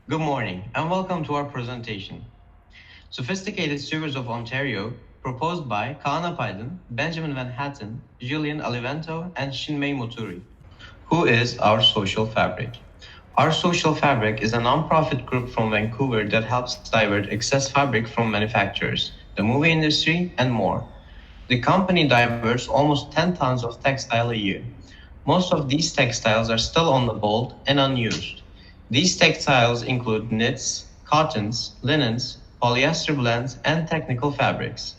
Good morning and welcome to our presentation. Sophisticated Sewers of Ontario, proposed by Kaana Paidan, Benjamin Van Hatten, Julian Alivento, and Shinmei Moturi. Who is our social fabric? Our social fabric is a nonprofit group from Vancouver that helps divert excess fabric from manufacturers, the movie industry, and more. The company diverts almost 10 tons of textile a year. Most of these textiles are still on the boat and unused. These textiles include knits, cottons, linens, polyester blends, and technical fabrics.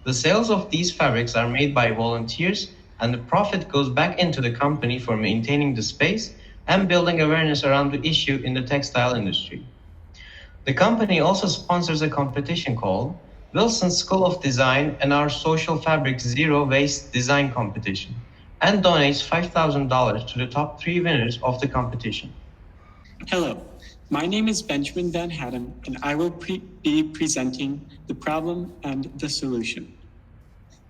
The sales of these fabrics are made by volunteers, and the profit goes back into the company for maintaining the space and building awareness around the issue in the textile industry. The company also sponsors a competition called Wilson School of Design and our Social Fabric Zero Waste Design Competition and donates $5,000 to the top three winners of the competition. Hello, my name is Benjamin Van Hatten, and I will be presenting the problem and the solution.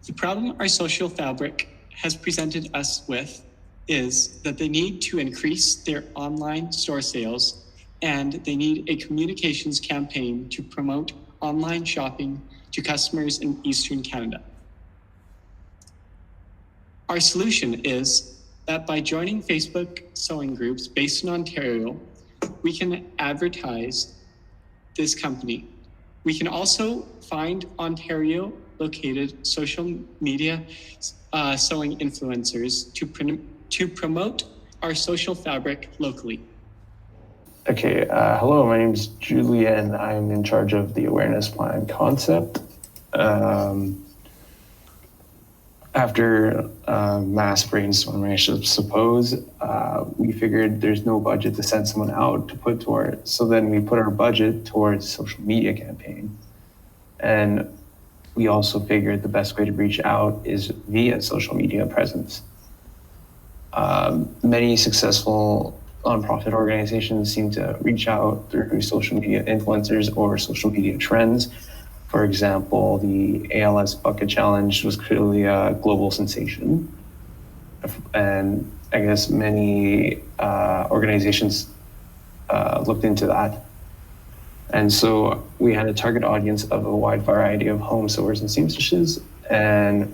The problem our social fabric has presented us with is that they need to increase their online store sales and they need a communications campaign to promote online shopping to customers in Eastern Canada. Our solution is that by joining Facebook sewing groups based in Ontario, we can advertise this company. We can also find Ontario located social media sewing influencers to promote our social fabric locally. Okay, hello, my name is Julia and I'm in charge of the awareness plan concept. After mass brainstorming, I should suppose, we figured there's no budget to send someone out to put towards, so then we put our budget towards social media campaign. And we also figured the best way to reach out is via social media presence. Many successful nonprofit organizations seem to reach out through social media influencers or social media trends. For example, the ALS Bucket Challenge was clearly a global sensation. And I guess many organizations looked into that. And so we had a target audience of a wide variety of home sewers and seamstresses. And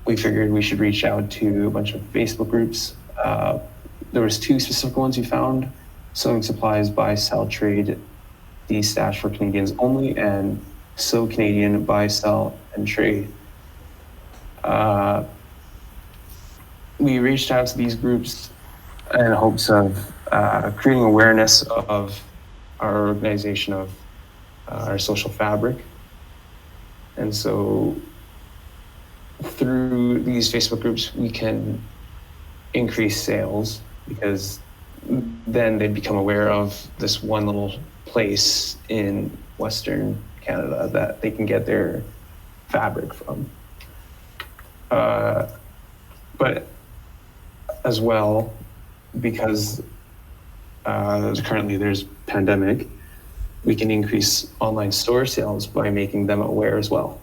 we figured we should reach out to a bunch of Facebook groups. There was two specific ones we found: Sewing Supplies, Buy, Sell, Trade, the Stash for Canadians Only, and Sew Canadian, Buy, Sell, and Trade. We reached out to these groups in hopes of creating awareness of our organization, of our social fabric. And so through these Facebook groups, we can increase sales because then they become aware of this one little place in Western Canada that they can get their fabric from. But as well, because currently there's pandemic, we can increase online store sales by making them aware as well.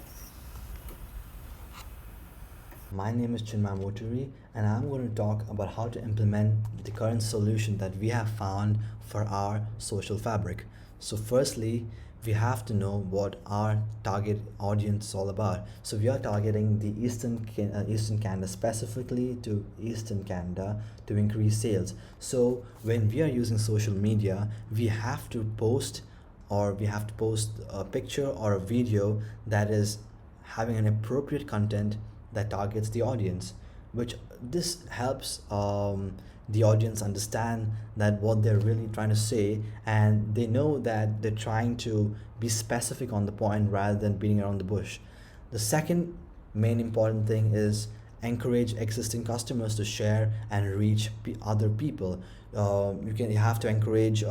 My name is Chinmay Moturi, and I'm going to talk about how to implement the current solution that we have found for our social fabric. So firstly, we have to know what our target audience is all about. So we are targeting the Eastern Canada, specifically to Eastern Canada, to increase sales. So when we are using social media, we have to post a picture or a video that is having an appropriate content that targets the audience, which this helps the audience understand that what they're really trying to say, and they know that they're trying to be specific on the point rather than beating around the bush. The second main important thing is encourage existing customers to share and reach other people. You have to encourage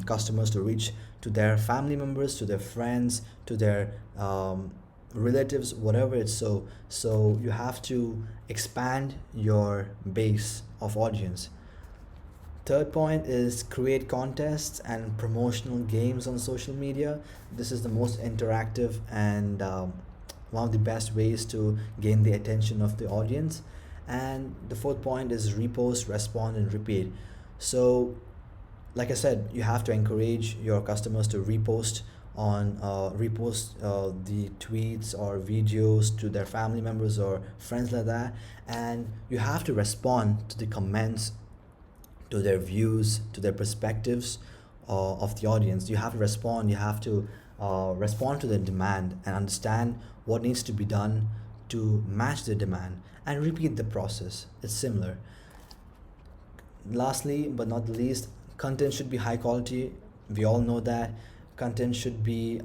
customers to reach to their family members, to their friends, to their relatives, whatever it's. So you have to expand your base of audience. Third point is create contests and promotional games on social media. This is the most interactive and one of the best ways to gain the attention of the audience. And the fourth point is repost, respond, and repeat. So like I said, you have to encourage your customers to repost the tweets or videos to their family members or friends like that, and you have to respond to the comments, to their views, to their perspectives of the audience. You have to respond. You have to respond to the demand and understand what needs to be done to match the demand and repeat the process. It's similar. Lastly, but not the least, content should be high quality. We all know that content should be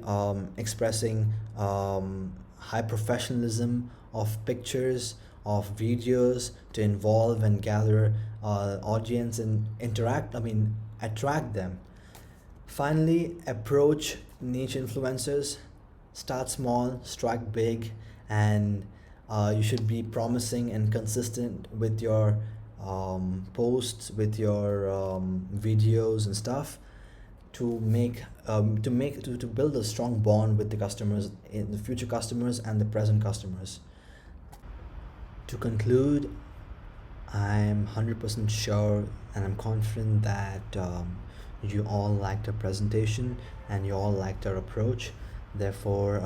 expressing high professionalism of pictures, of videos to involve and gather audience and attract them. Finally, approach niche influencers. Start small, strike big, and you should be promising and consistent with your posts, with your videos and stuff to build a strong bond with the customers, in the future customers and the present customers. To conclude, I'm 100% sure and I'm confident that you all liked our presentation and you all liked our approach. Therefore,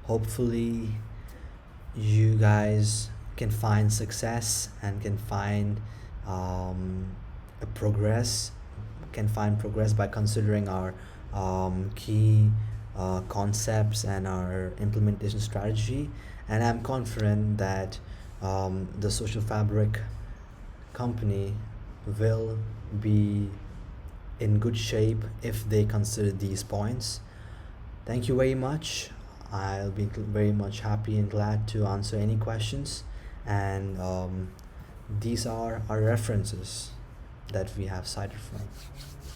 hopefully, you guys can find success and can find a progress, by considering our key concepts and our implementation strategy. And I'm confident that the Social Fabric company will be in good shape if they consider these points. Thank you very much. I'll be very much happy and glad to answer any questions. And these are our references that we have cited from.